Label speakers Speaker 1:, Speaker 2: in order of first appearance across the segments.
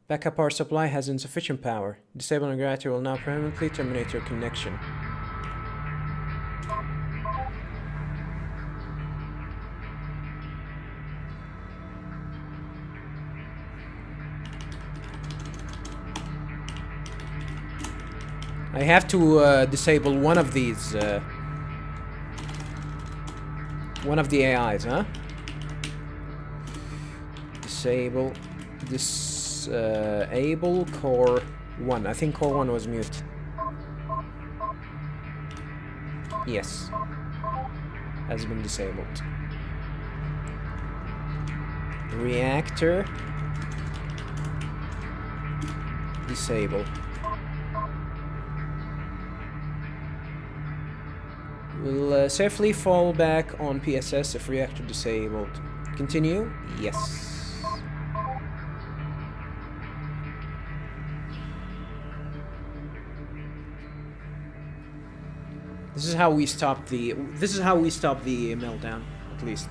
Speaker 1: Backup power supply has insufficient power. Disabling reactor will now permanently terminate your connection. I have to disable one of these. One of the AIs, huh? Disable. Disable core 1. I think core 1 was mute. Yes. Has been disabled. Reactor. Disable. Will safely fall back on PSS if reactor disabled. Continue? Yes. This is how we stop the meltdown, at least.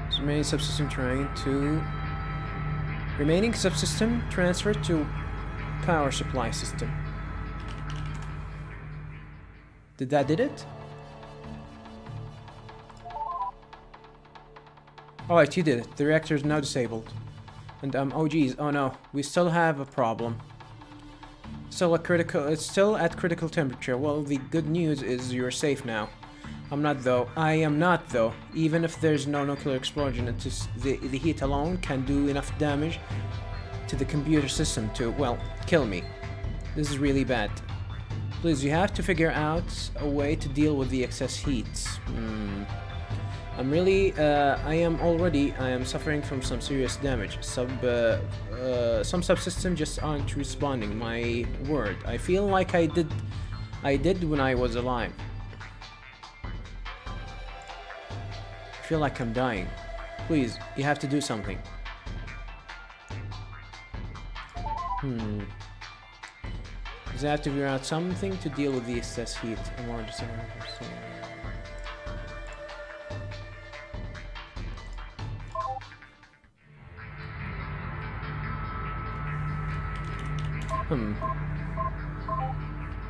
Speaker 1: So remaining subsystem trying to remaining subsystem transferred to power supply system. Did it? Alright, you did it. The reactor is now disabled. And oh geez, oh no, we still have a problem. It's still at critical temperature. Well, the good news is you're safe now. I am not though. Even if there's no nuclear explosion, the heat alone can do enough damage to the computer system to, well, kill me. This is really bad. Please, you have to figure out a way to deal with the excess heat. I am suffering from some serious damage. Some subsystems just aren't responding. My word, I feel like I did when I was alive. I feel like I'm dying. Please, you have to do something. Does I have to figure out something to deal with the excess heat?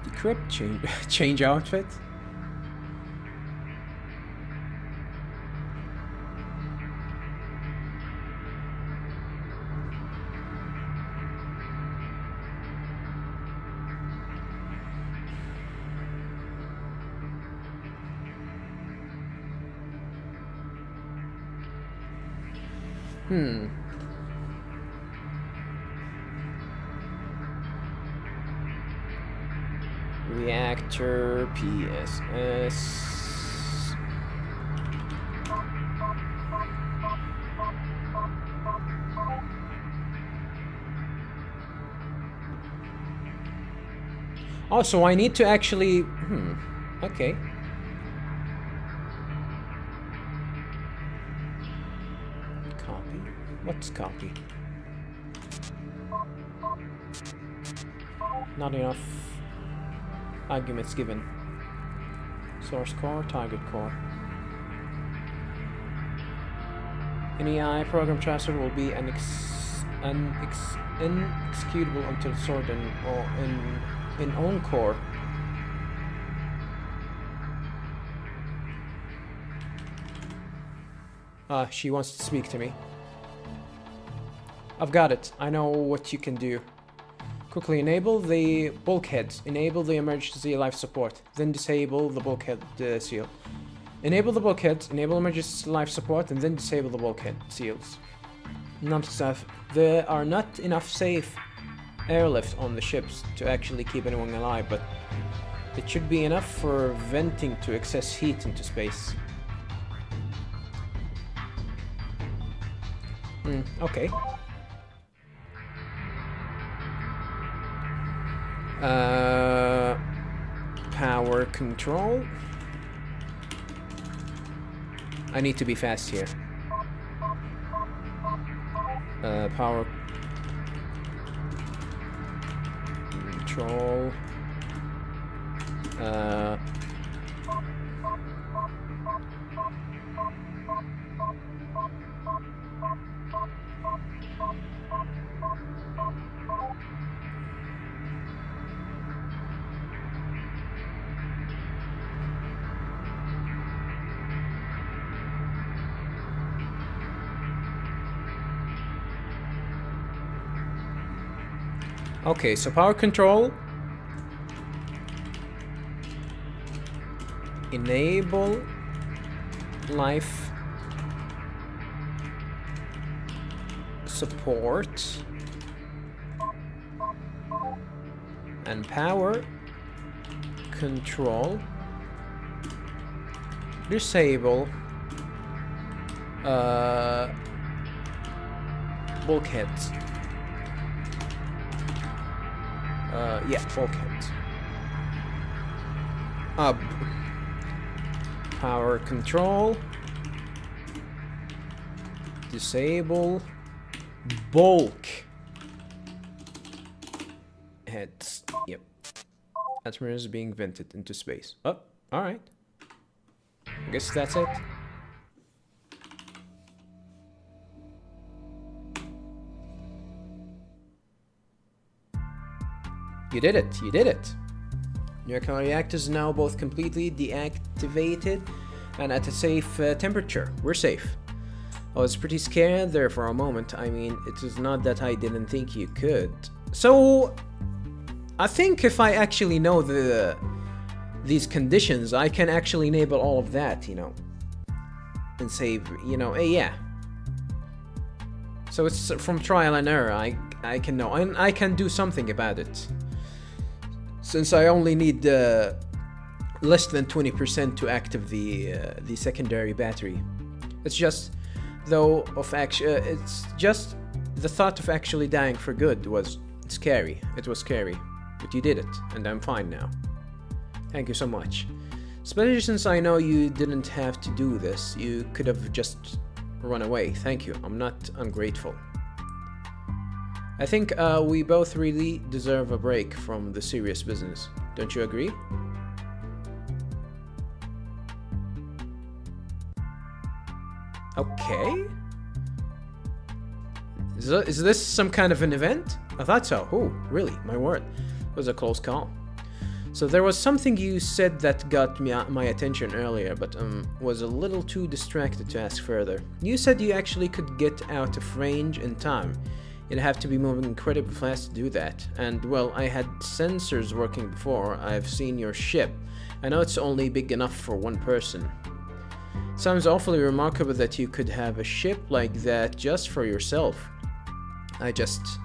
Speaker 1: Decrypt, change outfit. Reactor PSS. Oh, so I need to actually... okay. Copy. What's copy? Not enough arguments given. Source core, target core. Any AI program transfer will be inexecutable until stored in own core. She wants to speak to me. I've got it. I know what you can do. Quickly enable the bulkheads. Enable the emergency life support. Then disable the bulkhead seal. Enable the bulkheads. Enable emergency life support. And then disable the bulkhead seals. Stuff. There are not enough safe airlifts on the ships to actually keep anyone alive, but it should be enough for venting to excess heat into space. Okay. Power control. I need to be fast here. Power control. Okay, so power control. Enable life support and power control. Disable bulkheads. Yeah, bulkheads. Power control. Disable bulk heads. Yep. Atmosphere is being vented into space. Oh, alright. I guess that's it. You did it. You did it. Nuclear reactors now both completely deactivated and at a safe temperature. We're safe. I was pretty scared there for a moment. I mean, it is not that I didn't think you could. So, I think if I actually know these conditions, I can actually enable all of that, you know, and save, you know, yeah. So it's from trial and error. I can know, and I can do something about it. Since I only need less than 20% to activate the secondary battery. It's just, though, it's just the thought of actually dying for good was scary. It was scary, but you did it, and I'm fine now. Thank you so much. Especially since I know you didn't have to do this. You could have just run away. Thank you. I'm not ungrateful. I think we both really deserve a break from the serious business. Don't you agree? Okay. Is this some kind of an event? I thought so. Oh, really? My word. It was a close call. So there was something you said that got my attention earlier, but was a little too distracted to ask further. You said you actually could get out of range in time. You'd have to be moving incredibly fast to do that. And, well, I had sensors working before. I've seen your ship. I know it's only big enough for one person. Sounds awfully remarkable that you could have a ship like that just for yourself. I just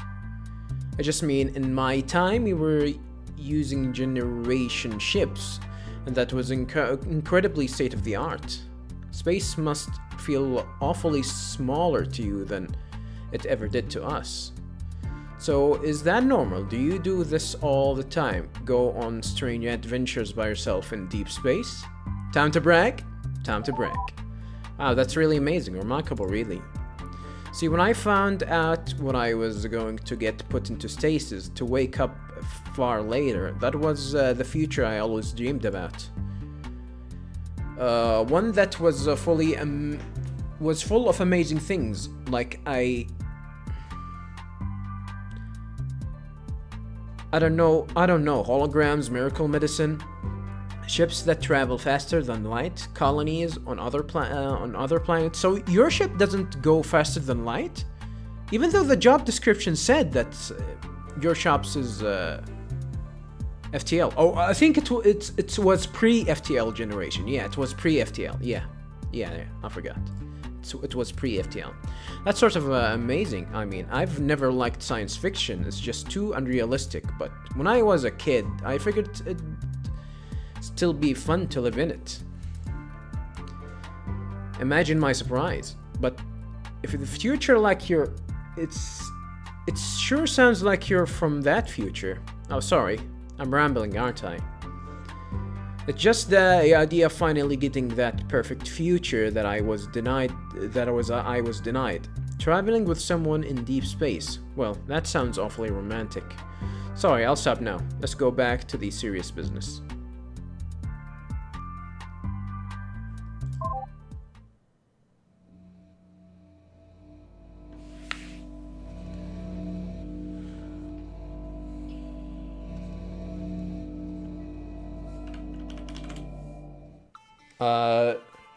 Speaker 1: mean, in my time, we were using generation ships, and that was incredibly state-of-the-art. Space must feel awfully smaller to you than it ever did to us. So, is that normal? Do you do this all the time? Go on strange adventures by yourself in deep space? Time to brag? Time to brag. Wow, that's really amazing, remarkable, really. See, when I found out when I was going to get put into stasis to wake up far later, that was the future I always dreamed about. One that was full of amazing things, like I don't know, holograms, miracle medicine, ships that travel faster than light, colonies on other planets. So your ship doesn't go faster than light, even though the job description said that your shop's is FTL. Oh, I think it was pre-FTL generation. Yeah, it was pre-FTL. Yeah, I forgot. It was pre-FTL. That's sort of amazing. I mean, I've never liked science fiction. It's just too unrealistic. But when I was a kid, I figured it'd still be fun to live in it. Imagine my surprise. But if the future like you're... It sure sounds like you're from that future. Oh, sorry. I'm rambling, aren't I? It's just the idea of finally getting that perfect future that I was denied. I was denied. Traveling with someone in deep space. Well, that sounds awfully romantic. Sorry, I'll stop now. Let's go back to the serious business.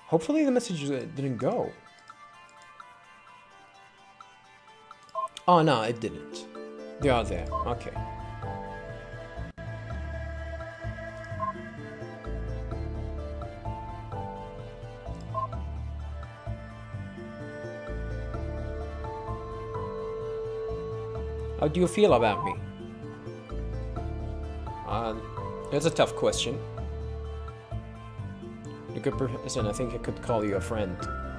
Speaker 1: Hopefully the message didn't go. Oh no, it didn't. They are there. Okay. How do you feel about me? That's a tough question. A good person, I think I could call you a friend.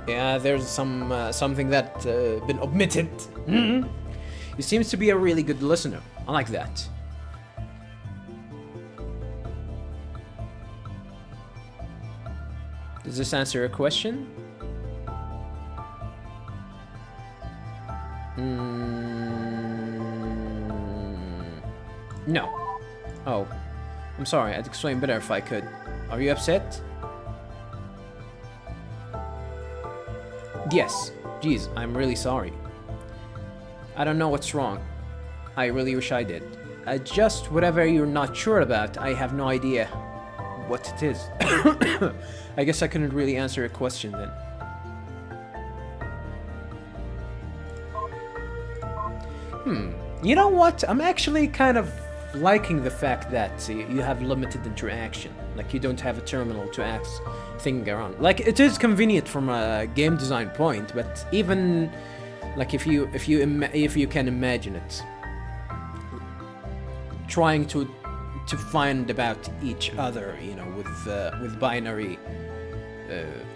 Speaker 1: Yeah, there's something that been omitted. You seems to be a really good listener. I like that. Does this answer your question? No. Oh. I'm sorry, I'd explain better if I could. Are you upset? Yes. Jeez, I'm really sorry. I don't know what's wrong. I really wish I did. Just whatever you're not sure about, I have no idea what it is. I guess I couldn't really answer your question then. You know what? I'm actually kind of liking the fact that you have limited interaction. Like, you don't have a terminal to ask things around. Like, it is convenient from a game design point, but even like if you can imagine it, trying to find about each other, you know, with binary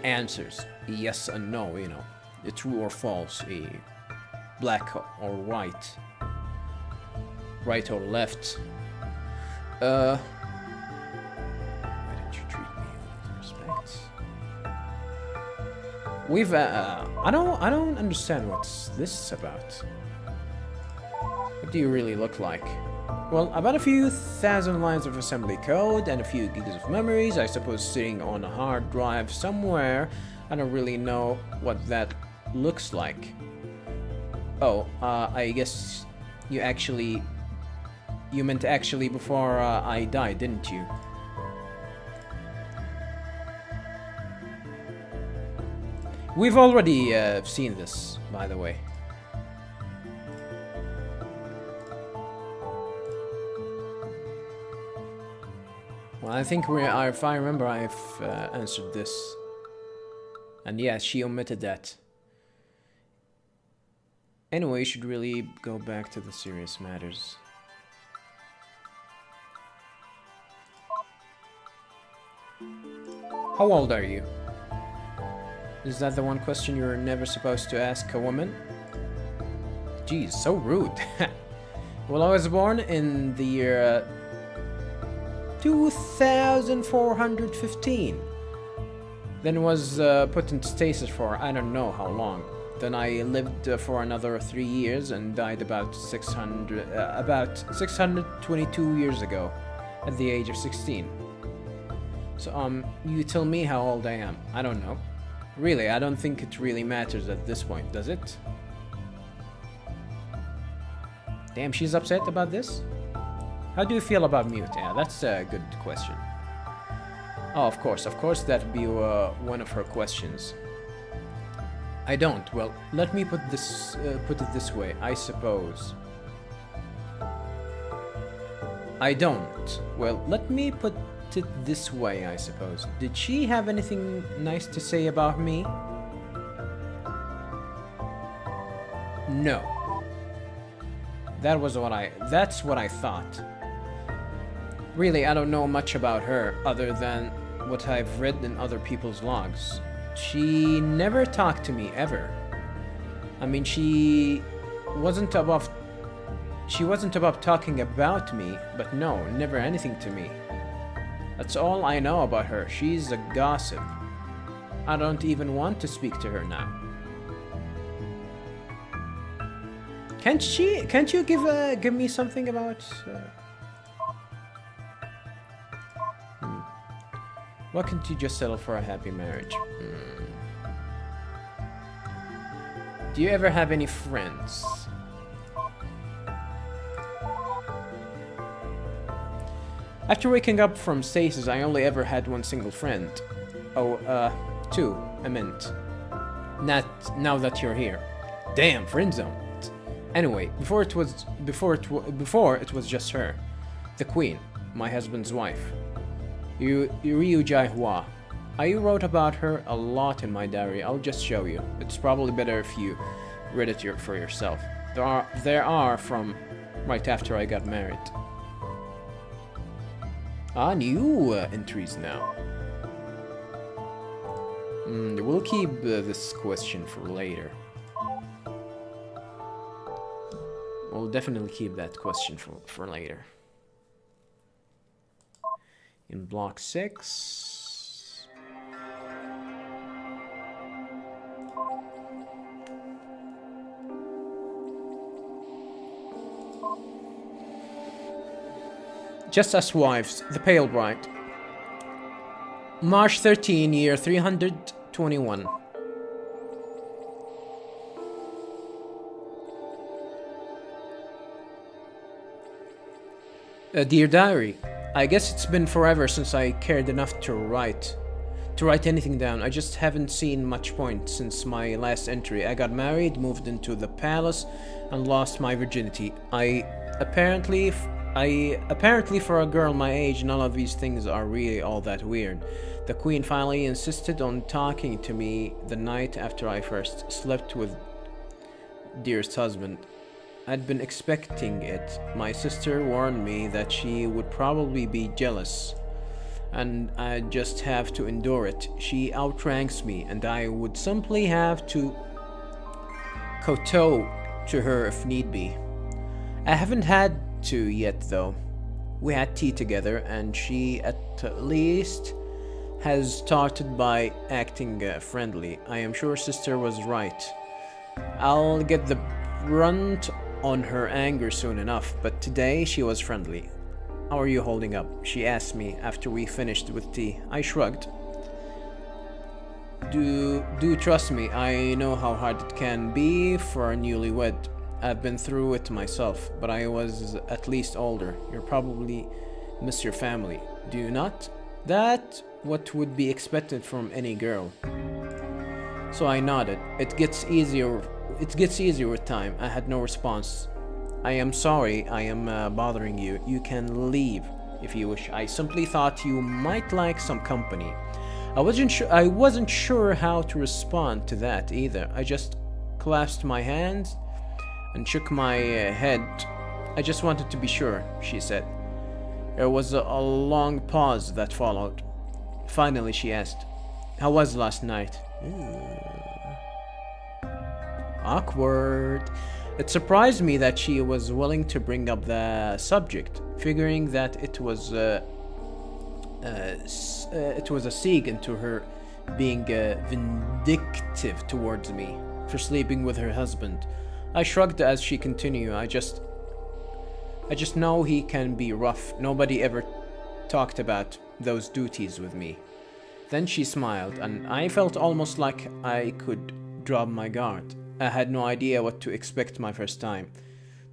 Speaker 1: answers, yes and no, you know, a true or false, a black or white, right or left. Why didn't you treat me with respect? We've I don't understand what's this about. What do you really look like? Well, about a few thousand lines of assembly code and a few gigs of memories, I suppose, sitting on a hard drive somewhere. I don't really know what that looks like. Oh, I guess you meant actually before I died, didn't you? We've already seen this, by the way. Well, I think if I remember, I've answered this. And yeah, she omitted that. Anyway, you should really go back to the serious matters. How old are you? Is that the one question you're never supposed to ask a woman? Geez, so rude. Well, I was born in the year 2415. Then was put into stasis for I don't know how long. Then I lived for another 3 years and died about 622 years ago, at the age of 16. So you tell me how old I am. I don't know. Really, I don't think it really matters at this point, does it? Damn, she's upset about this? How do you feel about mute? Yeah, that's a good question. Oh, of course, that'd be one of her questions. I don't. Well, let me put it this way, I suppose. I don't. Well, let me put it this way, I suppose. Did she have anything nice to say about me? No. That's what I thought. Really, I don't know much about her other than what I've read in other people's logs. She never talked to me ever. I mean, she wasn't above talking about me, but no, never anything to me. That's all I know about her. She's a gossip. I don't even want to speak to her now. Can't you give me something about Why can't you just settle for a happy marriage? Do you ever have any friends? After waking up from stasis, I only ever had one single friend. Oh, two, I meant. Not now that you're here. Damn, friend zone. Anyway, before it was just her, the queen, my husband's wife, Ryu Jaihua. I wrote about her a lot in my diary. I'll just show you. It's probably better if you read it for yourself. There are from right after I got married. New entries now. We'll keep this question for later. We'll definitely keep that question for later. In block 6. Just Us Wives, The Pale Bride. March 13, year 321. Dear Diary, I guess it's been forever since I cared enough to write anything down. I just haven't seen much point since my last entry. I got married, moved into the palace, and lost my virginity. Apparently for a girl my age, none of these things are really all that weird. The queen finally insisted on talking to me the night after I first slept with dearest husband. I'd been expecting it. My sister warned me that she would probably be jealous, and I'd just have to endure it. She outranks me, and I would simply have to kowtow to her if need be. I haven't had to yet, though. We had tea together, and she at least has started by acting friendly. I am sure sister was right. I'll get the brunt on her anger soon enough, but today she was friendly. How are you holding up? She asked me after we finished with tea. I shrugged. Do trust me, I know how hard it can be for a newlywed. I've been through it myself, but I was at least older. You probably miss your family, do you not? That what would be expected from any girl. So I nodded. It gets easier with time. I had no response. I am sorry I am bothering you. You can leave if you wish. I simply thought you might like some company. I wasn't sure how to respond to that either. I just clasped my hands and shook my head. I just wanted to be sure, she said. There was a long pause that followed. Finally, she asked, how was last night? Awkward. It surprised me that she was willing to bring up the subject, figuring that it was a seeg into her being vindictive towards me for sleeping with her husband. I shrugged as she continued. I just know he can be rough. Nobody ever talked about those duties with me. Then she smiled, and I felt almost like I could drop my guard. I had no idea what to expect my first time.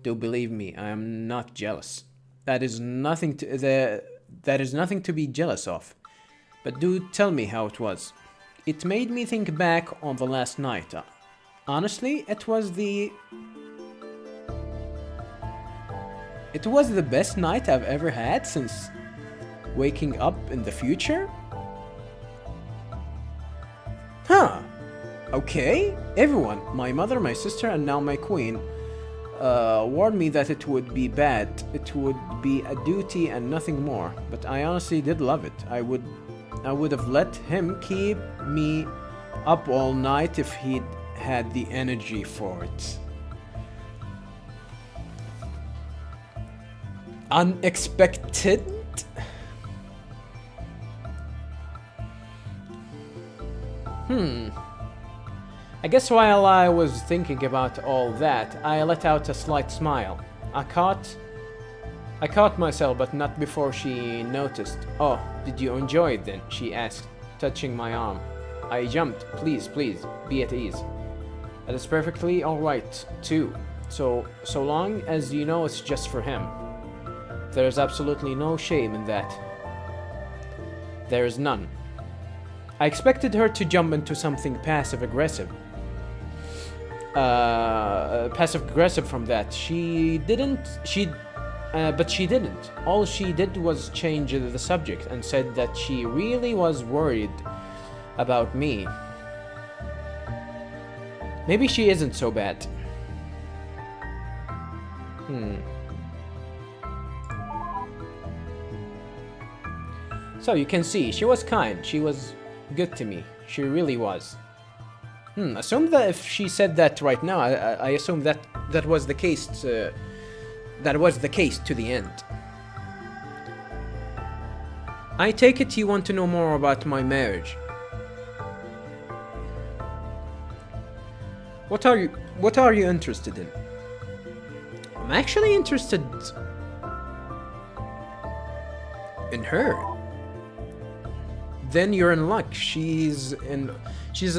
Speaker 1: Do believe me, I am not jealous. That is nothing to be jealous of. But do tell me how it was. It made me think back on the last night. Honestly, it was the best night I've ever had since waking up in the future. Huh. Okay. Everyone, my mother, my sister, and now my queen, warned me that it would be bad. It would be a duty and nothing more. But I honestly did love it. I would have let him keep me up all night if he'd had the energy for it. Unexpected? I guess while I was thinking about all that, I let out a slight smile. I caught myself, but not before she noticed. Oh, did you enjoy it then? She asked, touching my arm. I jumped. Please, be at ease. That is perfectly alright, too. So long as you know it's just for him. There is absolutely no shame in that. There is none. I expected her to jump into something passive-aggressive. passive aggressive from that. But she didn't. All she did was change the subject and said that she really was worried about me. Maybe she isn't so bad. So you can see, she was kind. She was good to me. She really was. Assume that if she said that right now, I assume that that was the case. That was the case to the end. I take it you want to know more about my marriage. What are you interested in? I'm actually interested in her. Then you're in luck. She's in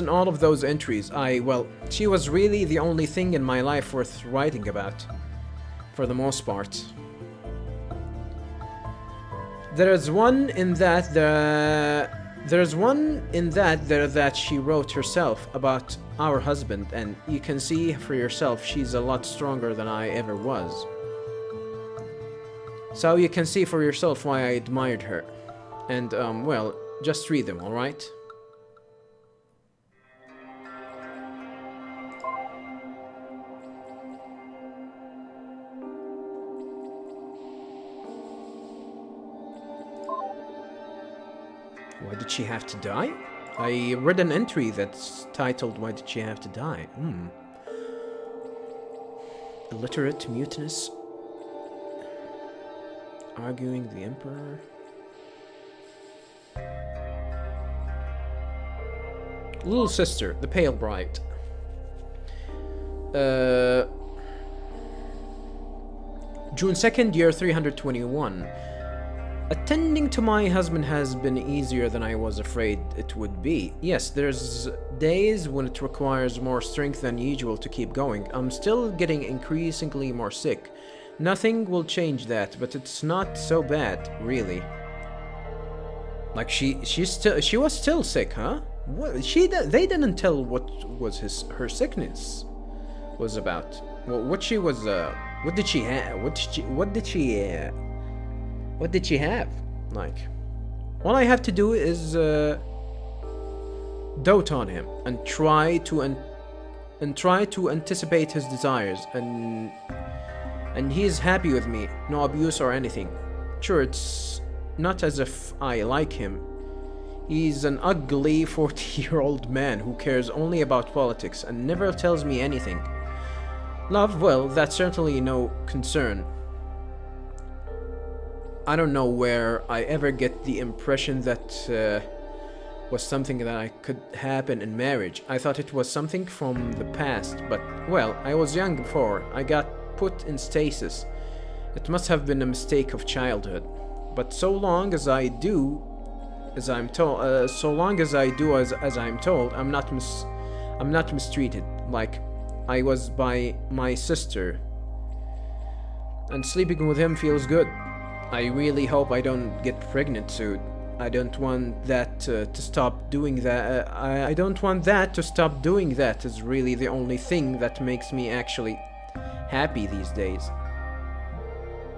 Speaker 1: all of those entries. Well, she was really the only thing in my life worth writing about, for the most part. There's one in that that she wrote herself about our husband, and you can see for yourself she's a lot stronger than I ever was. So you can see for yourself why I admired her. And well, just read them, alright? Why did she have to die? I read an entry that's titled, Why did she have to die? Illiterate, mutinous, arguing the emperor. Little sister, the pale bride. June 2nd, year 321. Attending to my husband has been easier than I was afraid it would be. Yes, there's days when it requires more strength than usual to keep going. I'm still getting increasingly more sick. Nothing will change that, but it's not so bad, really. Like she was still sick, huh? What, they didn't tell what was her sickness was about. Well, what she was what did she have? What did she have? Like, all I have to do is dote on him and try to anticipate his desires, and he is happy with me. No abuse or anything. Sure, it's not as if I like him. He's an ugly 40-year-old man who cares only about politics and never tells me anything. Love, well, that's certainly no concern. I don't know where I ever get the impression that was something that could happen in marriage. I thought it was something from the past, but, well, I was young before. I got put in stasis. It must have been a mistake of childhood. But so long as I do as I'm told, I'm not mistreated like I was by my sister. And sleeping with him feels good. I really hope I don't get pregnant soon. I don't want that to stop doing that. I don't want that to stop doing that. Is really the only thing that makes me actually happy these days.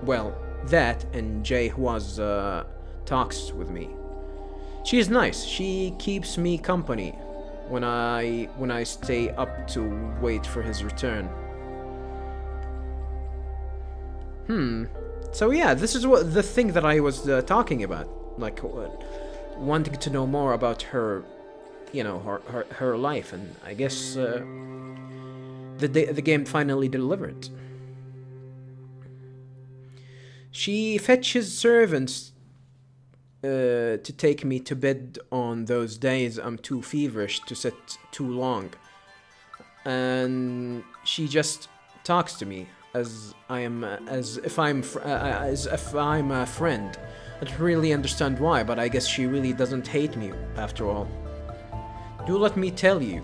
Speaker 1: Well, that and Jay was talks with me. She is nice. She keeps me company when I stay up to wait for his return. So yeah, this is what the thing that I was talking about, like wanting to know more about her, you know, her life, and I guess the game finally delivered. She fetches servants to take me to bed on those days I'm too feverish to sit too long, and she just talks to me as if I'm a friend. I don't really understand why, but I guess she really doesn't hate me after all. Do let me tell you,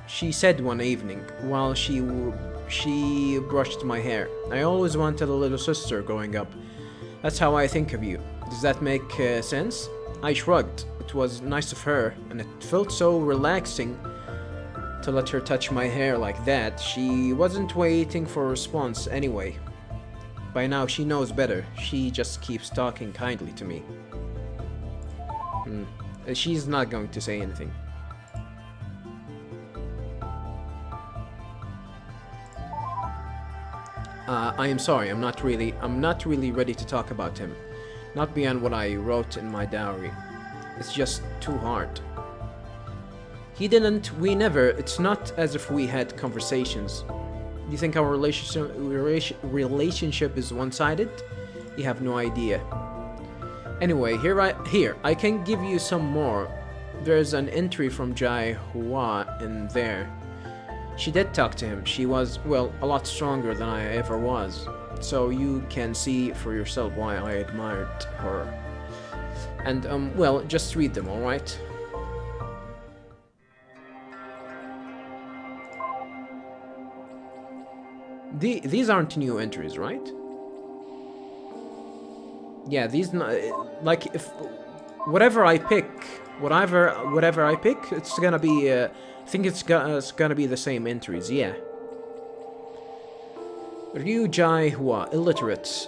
Speaker 1: she said one evening while she brushed my hair, I always wanted a little sister growing up. That's how I think of you. Does that make sense? I shrugged. It was nice of her, and it felt so relaxing to let her touch my hair like that. She wasn't waiting for a response anyway. By now she knows better. She just keeps talking kindly to me. She's not going to say anything. I am sorry, I'm not really ready to talk about him. Not beyond what I wrote in my diary. It's just too hard. He didn't, we never, it's not as if we had conversations. You think our relationship is one-sided? You have no idea. Anyway, here, I can give you some more. There's an entry from Jai Hua in there. She did talk to him. She was, well, a lot stronger than I ever was. So you can see for yourself why I admired her. And, well, just read them, alright? These aren't new entries, right? Yeah, these, like, if whatever I pick, it's gonna be, I think it's gonna be the same entries, yeah. Ryu Jai Hua, illiterate.